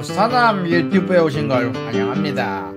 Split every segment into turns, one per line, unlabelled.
사남 유튜브에 오신 걸 환영합니다.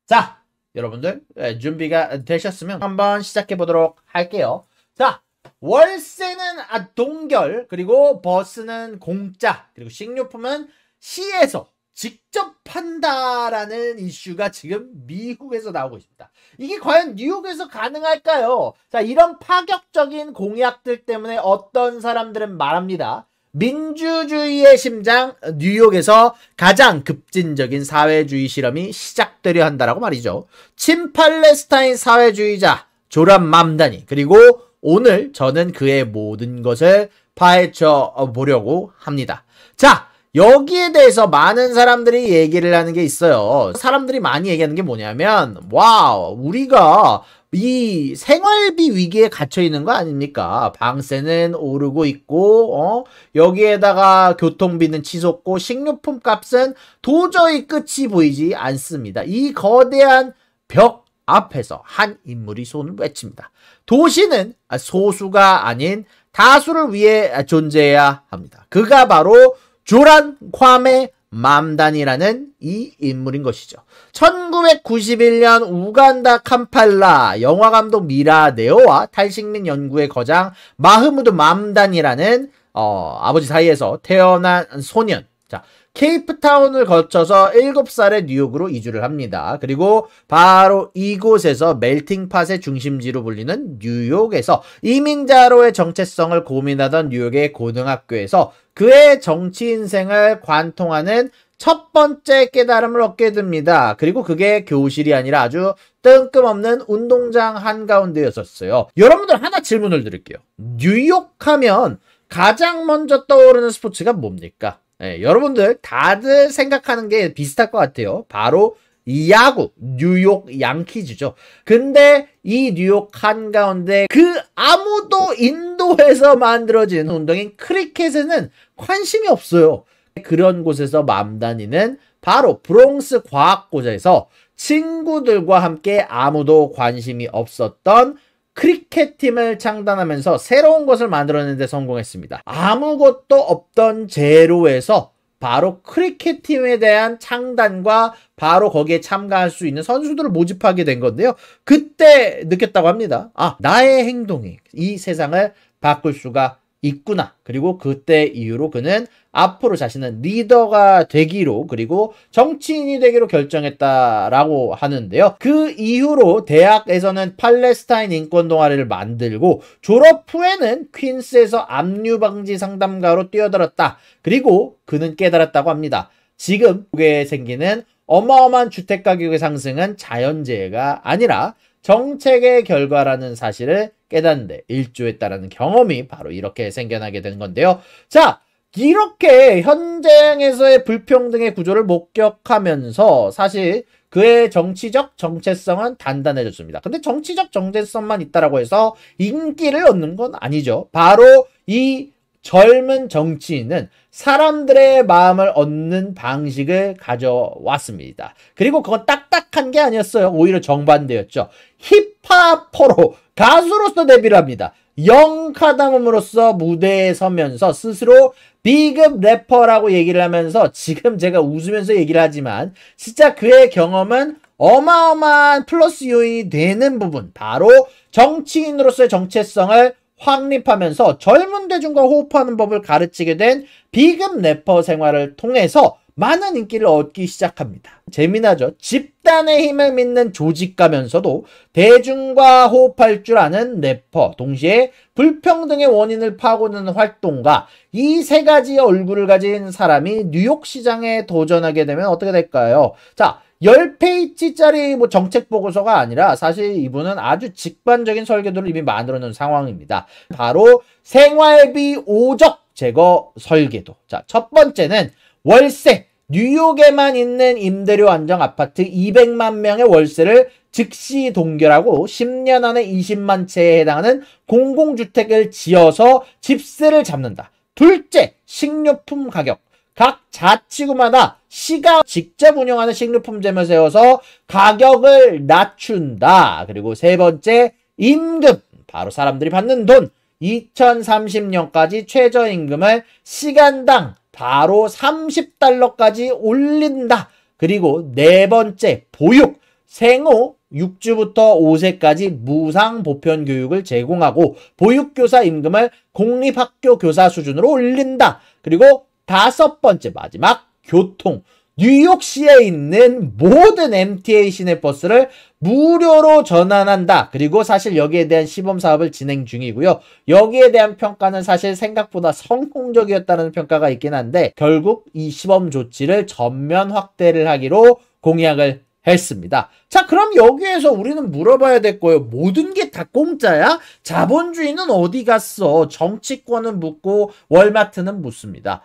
자, 여러분들 준비가 되셨으면 한번 시작해 보도록 할게요. 자, 월세는 동결, 그리고 버스는 공짜, 그리고 식료품은 시에서 직접 판다라는 이슈가 지금 미국에서 나오고 있습니다. 이게 과연 뉴욕에서 가능할까요? 자, 이런 파격적인 공약들 때문에 어떤 사람들은 말합니다. 민주주의의 심장 뉴욕에서 가장 급진적인 사회주의 실험이 시작되려 한다라고 말이죠. 친팔레스타인 사회주의자 조란 맘다니, 그리고 오늘 저는 그의 모든 것을 파헤쳐 보려고 합니다. 자, 여기에 대해서 많은 사람들이 얘기를 하는 게 있어요. 사람들이 많이 얘기하는 게 뭐냐면, 와우, 우리가 이 생활비 위기에 갇혀 있는 거 아닙니까? 방세는 오르고 있고, 여기에다가 교통비는 치솟고, 식료품 값은 도저히 끝이 보이지 않습니다. 이 거대한 벽 앞에서 한 인물이 손을 외칩니다. 도시는 소수가 아닌 다수를 위해 존재해야 합니다. 그가 바로 조란 콰메 맘다니라는 이 인물인 것이죠. 1991년 우간다 캄팔라 영화감독 미라 네오와 탈식민 연구의 거장 마흐무드 맘다니라는 아버지 사이에서 태어난 소년. 자, 케이프타운을 거쳐서 7살에 뉴욕으로 이주를 합니다. 그리고 바로 이곳에서 멜팅팟의 중심지로 불리는 뉴욕에서 이민자로의 정체성을 고민하던 뉴욕의 고등학교에서 그의 정치 인생을 관통하는 첫 번째 깨달음을 얻게 됩니다. 그리고 그게 교실이 아니라 아주 뜬금없는 운동장 한가운데였었어요. 여러분들 하나 질문을 드릴게요. 뉴욕 하면 가장 먼저 떠오르는 스포츠가 뭡니까? 네, 여러분들 다들 생각하는 게 비슷할 것 같아요. 바로 이 야구, 뉴욕 양키즈죠. 근데 이 뉴욕 한가운데 그 아무도 인도에서 만들어진 운동인 크리켓에는 관심이 없어요. 그런 곳에서 맘다니는 바로 브롱스 과학고자에서 친구들과 함께 아무도 관심이 없었던 크리켓 팀을 창단하면서 새로운 것을 만들어내는 데 성공했습니다. 아무것도 없던 제로에서 바로 크리켓 팀에 대한 창단과 바로 거기에 참가할 수 있는 선수들을 모집하게 된 건데요. 그때 느꼈다고 합니다. 아, 나의 행동이 이 세상을 바꿀 수가 있구나. 그리고 그때 이후로 그는 앞으로 자신은 리더가 되기로, 그리고 정치인이 되기로 결정했다라고 하는데요. 그 이후로 대학에서는 팔레스타인 인권 동아리를 만들고 졸업 후에는 퀸스에서 압류 방지 상담가로 뛰어들었다. 그리고 그는 깨달았다고 합니다. 지금 미국에 생기는 어마어마한 주택 가격의 상승은 자연재해가 아니라 정책의 결과라는 사실을 깨닫는데 일조했다라는 경험이 바로 이렇게 생겨나게 된 건데요. 자, 이렇게 현장에서의 불평등의 구조를 목격하면서 사실 그의 정치적 정체성은 단단해졌습니다. 근데 정치적 정체성만 있다라고 해서 인기를 얻는 건 아니죠. 바로 이 젊은 정치인은 사람들의 마음을 얻는 방식을 가져왔습니다. 그리고 그건 딱딱한 게 아니었어요. 오히려 정반대였죠. 힙합퍼로 가수로서 데뷔를 합니다. 영카다mom으로서 무대에 서면서 스스로 비급 래퍼라고 얘기를 하면서 지금 제가 웃으면서 얘기를 하지만 진짜 그의 경험은 어마어마한 플러스 요인이 되는 부분, 바로 정치인으로서의 정체성을 확립하면서 젊은 대중과 호흡하는 법을 가르치게 된 비급 래퍼 생활을 통해서 많은 인기를 얻기 시작합니다. 재미나죠? 집단의 힘을 믿는 조직가면서도 대중과 호흡할 줄 아는 래퍼, 동시에 불평등의 원인을 파고드는 활동가, 이 세 가지의 얼굴을 가진 사람이 뉴욕 시장에 도전하게 되면 어떻게 될까요? 자, 10페이지짜리 정책 보고서가 아니라 사실 이분은 아주 직관적인 설계도를 이미 만들어 놓은 상황입니다. 바로 생활비 오적 제거 설계도. 자, 첫 번째는 월세. 뉴욕에만 있는 임대료 안정 아파트 200만 명의 월세를 즉시 동결하고 10년 안에 20만 채에 해당하는 공공주택을 지어서 집세를 잡는다. 둘째, 식료품 가격. 각 자치구마다 시가 직접 운영하는 식료품점을 세워서 가격을 낮춘다. 그리고 세 번째, 임금. 바로 사람들이 받는 돈. 2030년까지 최저임금을 시간당 바로 30달러까지 올린다. 그리고 네 번째, 보육. 생후 6주부터 5세까지 무상 보편 교육을 제공하고 보육교사 임금을 공립학교 교사 수준으로 올린다. 그리고 다섯 번째, 마지막, 교통. 뉴욕시에 있는 모든 MTA 시내버스를 무료로 전환한다. 그리고 사실 여기에 대한 시범사업을 진행 중이고요. 여기에 대한 평가는 사실 생각보다 성공적이었다는 평가가 있긴 한데 결국 이 시범 조치를 전면 확대를 하기로 공약을 했습니다. 자, 그럼 여기에서 우리는 물어봐야 될 거예요. 모든 게 다 공짜야? 자본주의는 어디 갔어? 정치권은 묻고 월마트는 묻습니다.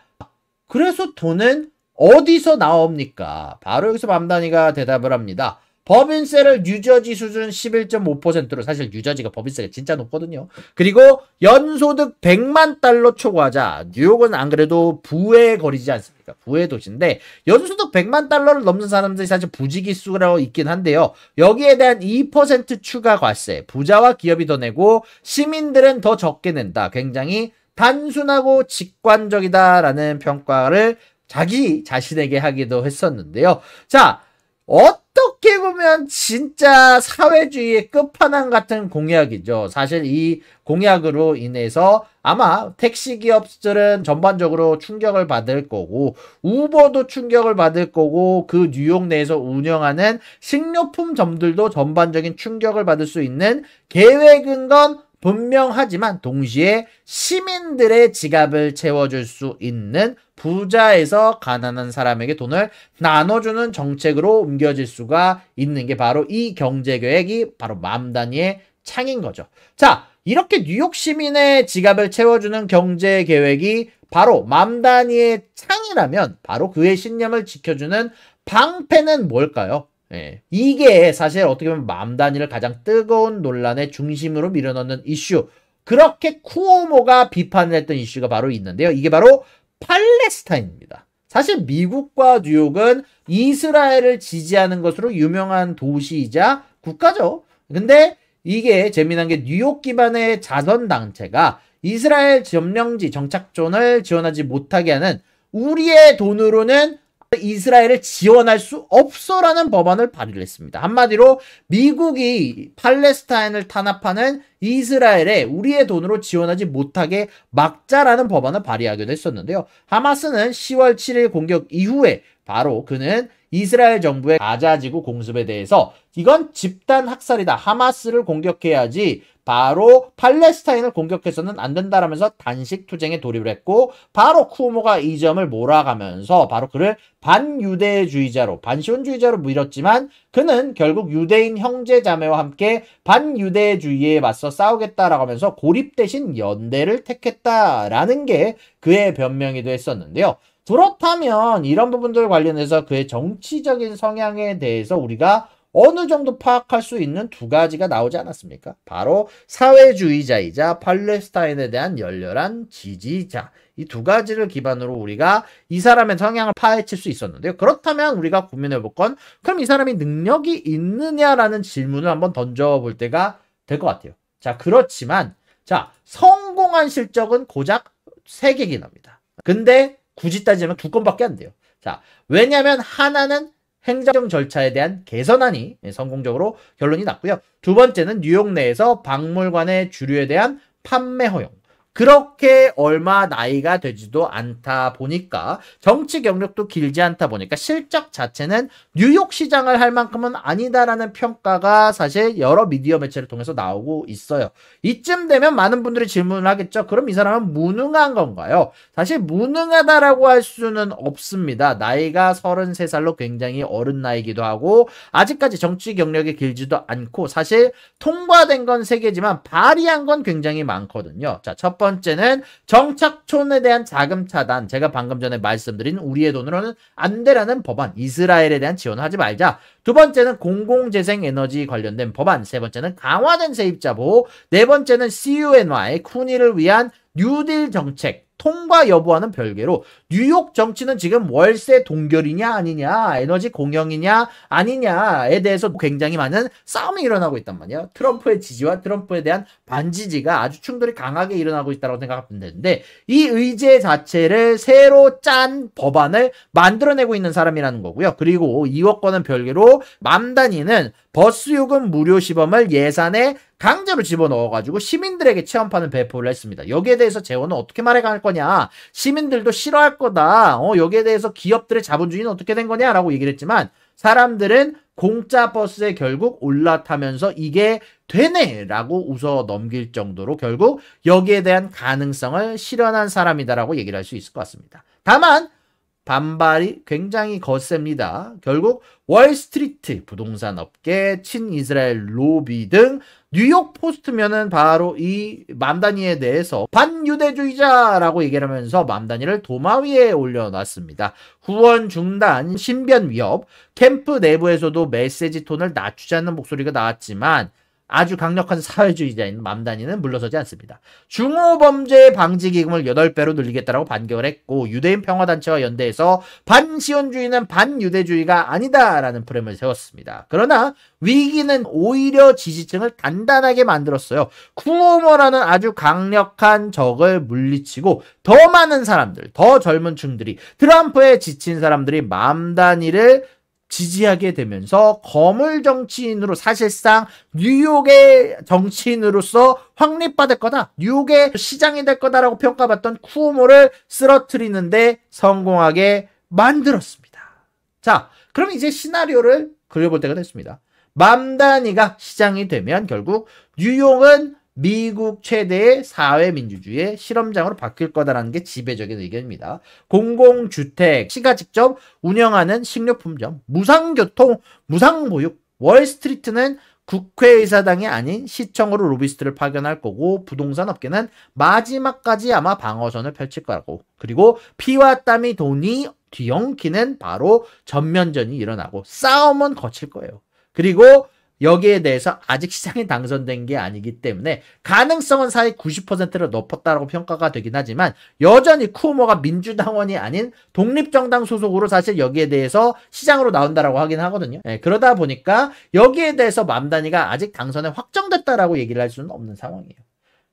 그래서 돈은 어디서 나옵니까? 바로 여기서 맘다니가 대답을 합니다. 법인세를 뉴저지 수준 11.5%로, 사실 뉴저지가 법인세가 진짜 높거든요. 그리고 연소득 100만 달러 초과자, 뉴욕은 안 그래도 부에 거리지 않습니까? 부의 도시인데 연소득 100만 달러를 넘는 사람들이 사실 부지기수라고 있긴 한데요. 여기에 대한 2% 추가 과세, 부자와 기업이 더 내고 시민들은 더 적게 낸다. 굉장히 단순하고 직관적이다라는 평가를 자기 자신에게 하기도 했었는데요. 자, 어떻게 보면 진짜 사회주의의 끝판왕 같은 공약이죠. 사실 이 공약으로 인해서 아마 택시기업들은 전반적으로 충격을 받을 거고 우버도 충격을 받을 거고 그 뉴욕 내에서 운영하는 식료품점들도 전반적인 충격을 받을 수 있는 계획인 건 분명하지만 동시에 시민들의 지갑을 채워줄 수 있는 부자에서 가난한 사람에게 돈을 나눠주는 정책으로 옮겨질 수가 있는 게 바로 이 경제계획이 바로 맘다니의 창인 거죠. 자, 이렇게 뉴욕 시민의 지갑을 채워주는 경제계획이 바로 맘다니의 창이라면 바로 그의 신념을 지켜주는 방패는 뭘까요? 예, 이게 사실 어떻게 보면 맘다니를 가장 뜨거운 논란의 중심으로 밀어넣는 이슈. 그렇게 쿠오모가 비판을 했던 이슈가 바로 있는데요. 이게 바로 팔레스타인입니다. 사실 미국과 뉴욕은 이스라엘을 지지하는 것으로 유명한 도시이자 국가죠. 근데 이게 재미난 게 뉴욕 기반의 자선단체가 이스라엘 점령지 정착존을 지원하지 못하게 하는 우리의 돈으로는 이스라엘을 지원할 수 없어라는 법안을 발의를 했습니다. 한마디로 미국이 팔레스타인을 탄압하는 이스라엘에 우리의 돈으로 지원하지 못하게 막자라는 법안을 발의하기도 했었는데요. 하마스는 10월 7일 공격 이후에 바로 그는 이스라엘 정부의 가자지구 공습에 대해서 이건 집단 학살이다. 하마스를 공격해야지 바로 팔레스타인을 공격해서는 안 된다라면서 단식 투쟁에 돌입을 했고 바로 쿠오모가 이 점을 몰아가면서 바로 그를 반유대주의자로 반시온주의자로 밀었지만 그는 결국 유대인 형제자매와 함께 반유대주의에 맞서 싸우겠다라고 하면서 고립 대신 연대를 택했다라는 게 그의 변명이기도 했었는데요. 그렇다면 이런 부분들 관련해서 그의 정치적인 성향에 대해서 우리가 어느 정도 파악할 수 있는 두 가지가 나오지 않았습니까? 바로 사회주의자이자 팔레스타인에 대한 열렬한 지지자. 이 두 가지를 기반으로 우리가 이 사람의 성향을 파헤칠 수 있었는데요. 그렇다면 우리가 고민해 볼 건 그럼 이 사람이 능력이 있느냐라는 질문을 한번 던져볼 때가 될 것 같아요. 자, 그렇지만 자, 성공한 실적은 고작 3개긴 합니다. 근데 굳이 따지면 2건밖에 안 돼요. 자, 왜냐하면 하나는 행정 절차에 대한 개선안이 성공적으로 결론이 났고요. 두 번째는 뉴욕 내에서 박물관의 주류에 대한 판매 허용. 그렇게 얼마 나이가 되지도 않다 보니까 정치 경력도 길지 않다 보니까 실적 자체는 뉴욕 시장을 할 만큼은 아니다라는 평가가 사실 여러 미디어 매체를 통해서 나오고 있어요. 이쯤 되면 많은 분들이 질문을 하겠죠. 그럼 이 사람은 무능한 건가요? 사실 무능하다라고 할 수는 없습니다. 나이가 33살로 굉장히 어른 나이기도 하고 아직까지 정치 경력이 길지도 않고 사실 통과된 건 3개지만 발의한 건 굉장히 많거든요. 자, 첫 번째는 정착촌에 대한 자금 차단. 제가 방금 전에 말씀드린 우리의 돈으로는 안 되라는 법안. 이스라엘에 대한 지원을 하지 말자. 두 번째는 공공재생 에너지 관련된 법안. 세 번째는 강화된 세입자 보호. 네 번째는 CUNY, 쿠니를 위한 뉴딜 정책 통과 여부와는 별개로 뉴욕 정치는 지금 월세 동결이냐 아니냐, 에너지 공영이냐 아니냐에 대해서 굉장히 많은 싸움이 일어나고 있단 말이야. 트럼프의 지지와 트럼프에 대한 반지지가 아주 충돌이 강하게 일어나고 있다고 생각하면 되는데, 이 의제 자체를 새로 짠 법안을 만들어내고 있는 사람이라는 거고요. 그리고 이것과는 별개로 맘다니는 버스 요금 무료 시범을 예산에 강제로 집어넣어가지고 시민들에게 체험판을 배포를 했습니다. 여기에 대해서 재원은 어떻게 마련할 거냐, 시민들도 싫어할 거다, 여기에 대해서 기업들의 자본주의는 어떻게 된 거냐라고 얘기를 했지만, 사람들은 공짜 버스에 결국 올라타면서 이게 되네라고 웃어 넘길 정도로 결국 여기에 대한 가능성을 실현한 사람이다라고 얘기를 할 수 있을 것 같습니다. 다만 반발이 굉장히 거셉니다. 결국 월스트리트, 부동산 업계, 친이스라엘 로비 등 뉴욕 포스트면은 바로 이 맘다니에 대해서 반유대주의자라고 얘기를 하면서 맘다니를 도마 위에 올려놨습니다. 후원 중단, 신변 위협, 캠프 내부에서도 메시지 톤을 낮추자는 목소리가 나왔지만 아주 강력한 사회주의자인 맘다니는 물러서지 않습니다. 중호범죄 방지 기금을 8배로 늘리겠다라고 반격을 했고, 유대인 평화단체와 연대해서 반시온주의는 반유대주의가 아니다라는 프레임을 세웠습니다. 그러나 위기는 오히려 지지층을 단단하게 만들었어요. 쿠오모라는 아주 강력한 적을 물리치고 더 많은 사람들, 더 젊은 층들이, 트럼프에 지친 사람들이 맘다니를 지지하게 되면서 거물 정치인으로, 사실상 뉴욕의 정치인으로서 확립받을 거다, 뉴욕의 시장이 될 거다라고 평가받던 쿠오모를 쓰러뜨리는데 성공하게 만들었습니다. 자, 그럼 이제 시나리오를 그려볼 때가 됐습니다. 맘다니가 시장이 되면 결국 뉴욕은 미국 최대의 사회민주주의의 실험장으로 바뀔 거다라는 게 지배적인 의견입니다. 공공주택, 시가 직접 운영하는 식료품점, 무상교통, 무상보육, 월스트리트는 국회의사당이 아닌 시청으로 로비스트를 파견할 거고, 부동산 업계는 마지막까지 아마 방어선을 펼칠 거라고, 그리고 피와 땀이 돈이 뒤엉키는 바로 전면전이 일어나고 싸움은 거칠 거예요. 그리고 여기에 대해서 아직 시장에 당선된 게 아니기 때문에 가능성은 사실 90%를 높았다고 평가가 되긴 하지만, 여전히 쿠오모가 민주당원이 아닌 독립정당 소속으로 사실 여기에 대해서 시장으로 나온다라고 하긴 하거든요. 그러다 보니까 여기에 대해서 맘다니가 아직 당선에 확정됐다라고 얘기를 할 수는 없는 상황이에요.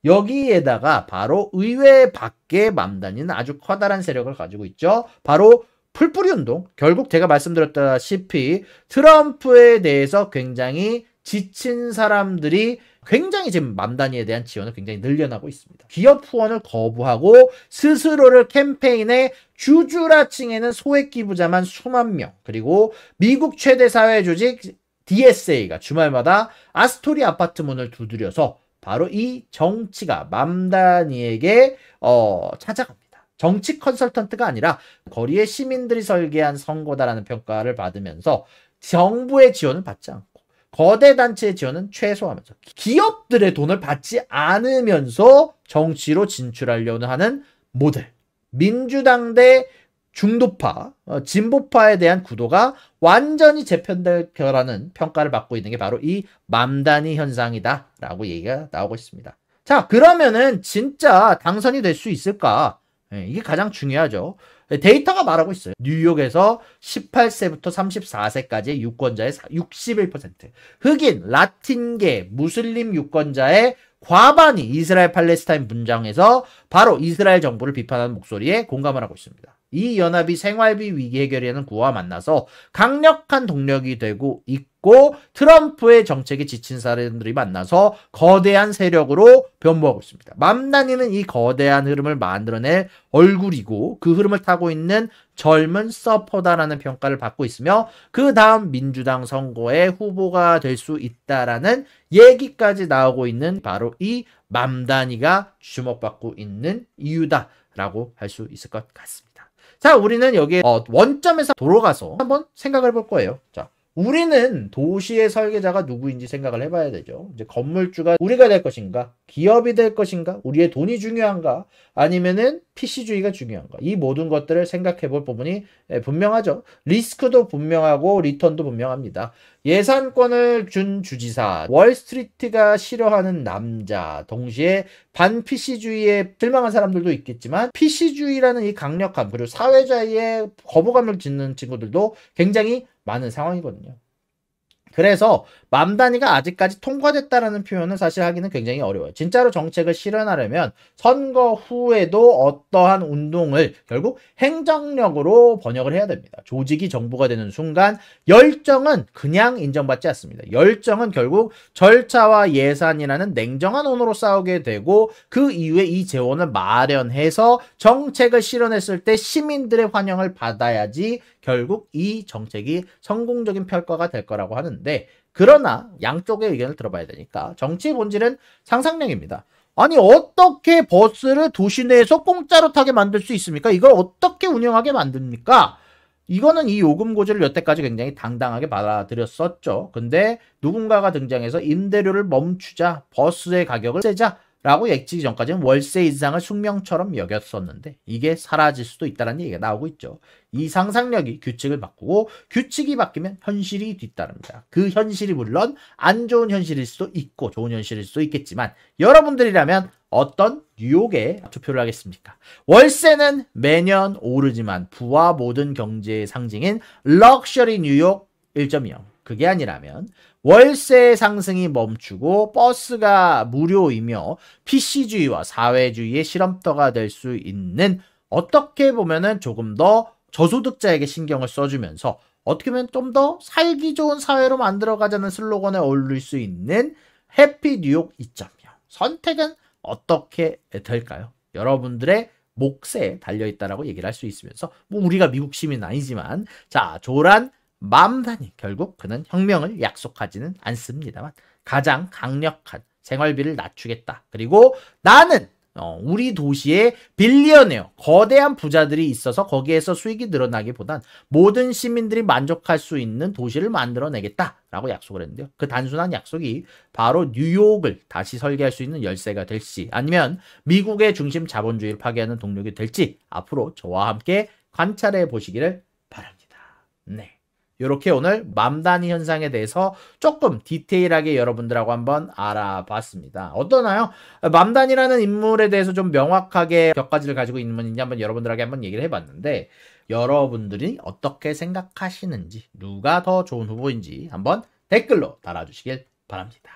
여기에다가 바로 의회 밖에 맘다니는 아주 커다란 세력을 가지고 있죠. 바로 풀뿌리 운동, 결국 제가 말씀드렸다시피 트럼프에 대해서 굉장히 지친 사람들이 굉장히 지금 맘다니에 대한 지원을 굉장히 늘려나고 있습니다. 기업 후원을 거부하고 스스로를 캠페인에 주주라칭해는 소액 기부자만 수만 명, 그리고 미국 최대 사회 조직 DSA가 주말마다 아스토리 아파트 문을 두드려서 바로 이 정치가 맘다니에게 찾아갑니다. 정치 컨설턴트가 아니라 거리의 시민들이 설계한 선거다라는 평가를 받으면서 정부의 지원을 받지 않고 거대 단체의 지원은 최소화하면서 기업들의 돈을 받지 않으면서 정치로 진출하려는 하는 모델. 민주당 대 중도파, 진보파에 대한 구도가 완전히 재편될 거라는 평가를 받고 있는 게 바로 이 맘다니 현상이다라고 얘기가 나오고 있습니다. 자, 그러면은 진짜 당선이 될 수 있을까? 이게 가장 중요하죠. 데이터가 말하고 있어요. 뉴욕에서 18세부터 34세까지의 유권자의 61%, 흑인, 라틴계, 무슬림 유권자의 과반이 이스라엘 팔레스타인 분쟁에서 바로 이스라엘 정부를 비판하는 목소리에 공감을 하고 있습니다. 이 연합이 생활비 위기 해결이라는 구호와 만나서 강력한 동력이 되고 있고, 트럼프의 정책에 지친 사람들이 만나서 거대한 세력으로 변모하고 있습니다. 맘다니는 이 거대한 흐름을 만들어낼 얼굴이고 그 흐름을 타고 있는 젊은 서퍼다라는 평가를 받고 있으며, 그 다음 민주당 선거의 후보가 될 수 있다라는 얘기까지 나오고 있는 바로 이 맘다니가 주목받고 있는 이유다라고 할 수 있을 것 같습니다. 자, 우리는 여기에 원점에서 돌아가서 한번 생각을 해볼 거예요. 자, 우리는 도시의 설계자가 누구인지 생각을 해봐야 되죠. 이제 건물주가 우리가 될 것인가, 기업이 될 것인가? 우리의 돈이 중요한가? 아니면은 PC주의가 중요한가? 이 모든 것들을 생각해 볼 부분이 분명하죠. 리스크도 분명하고 리턴도 분명합니다. 예산권을 준 주지사, 월스트리트가 싫어하는 남자, 동시에 반 PC주의에 실망한 사람들도 있겠지만 PC주의라는 이 강력함 그리고 사회주의에 거부감을 짓는 친구들도 굉장히 많은 상황이거든요. 그래서 맘다니가 아직까지 통과됐다라는 표현은 사실 하기는 굉장히 어려워요. 진짜로 정책을 실현하려면 선거 후에도 어떠한 운동을 결국 행정력으로 번역을 해야 됩니다. 조직이 정부가 되는 순간 열정은 그냥 인정받지 않습니다. 열정은 결국 절차와 예산이라는 냉정한 언어로 싸우게 되고 그 이후에 이 재원을 마련해서 정책을 실현했을 때 시민들의 환영을 받아야지 결국 이 정책이 성공적인 평가가 될 거라고 하는데 그러나 양쪽의 의견을 들어봐야 되니까 정치의 본질은 상상력입니다. 아니 어떻게 버스를 도시 내에서 공짜로 타게 만들 수 있습니까? 이걸 어떻게 운영하게 만듭니까? 이거는 이 요금 고지를 여태까지 굉장히 당당하게 받아들였었죠. 근데 누군가가 등장해서 임대료를 멈추자, 버스의 가격을 세자 라고 예측 전까지는 월세 인상을 숙명처럼 여겼었는데 이게 사라질 수도 있다는 얘기가 나오고 있죠. 이 상상력이 규칙을 바꾸고 규칙이 바뀌면 현실이 뒤따릅니다. 그 현실이 물론 안 좋은 현실일 수도 있고 좋은 현실일 수도 있겠지만 여러분들이라면 어떤 뉴욕에 투표를 하겠습니까? 월세는 매년 오르지만 부와 모든 경제의 상징인 럭셔리 뉴욕 1.0 그게 아니라면 월세 상승이 멈추고 버스가 무료이며 PC주의와 사회주의의 실험터가 될 수 있는 어떻게 보면은 조금 더 저소득자에게 신경을 써주면서 어떻게 보면 좀 더 살기 좋은 사회로 만들어가자는 슬로건에 어울릴 수 있는 해피 뉴욕 2.0 선택은 어떻게 될까요? 여러분들의 몫에 달려있다라고 얘기를 할 수 있으면서 뭐 우리가 미국 시민은 아니지만 자 조란 맘다니 결국 그는 혁명을 약속하지는 않습니다만 가장 강력한 생활비를 낮추겠다. 그리고 나는 우리 도시에 빌리어네어 거대한 부자들이 있어서 거기에서 수익이 늘어나기보단 모든 시민들이 만족할 수 있는 도시를 만들어내겠다라고 약속을 했는데요. 그 단순한 약속이 바로 뉴욕을 다시 설계할 수 있는 열쇠가 될지 아니면 미국의 중심 자본주의를 파괴하는 동력이 될지 앞으로 저와 함께 관찰해 보시기를 바랍니다. 네. 이렇게 오늘 맘다니 현상에 대해서 조금 디테일하게 여러분들하고 한번 알아봤습니다. 어떠나요? 맘다니라는 인물에 대해서 좀 명확하게 몇 가지를 가지고 있는 분인지 한번 여러분들에게 한번 얘기를 해봤는데 여러분들이 어떻게 생각하시는지 누가 더 좋은 후보인지 한번 댓글로 달아주시길 바랍니다.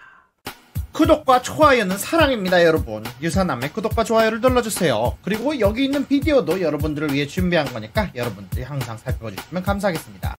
구독과 좋아요는 사랑입니다, 여러분. 유사남의 구독과 좋아요를 눌러주세요. 그리고 여기 있는 비디오도 여러분들을 위해 준비한 거니까 여러분들이 항상 살펴봐 주시면 감사하겠습니다.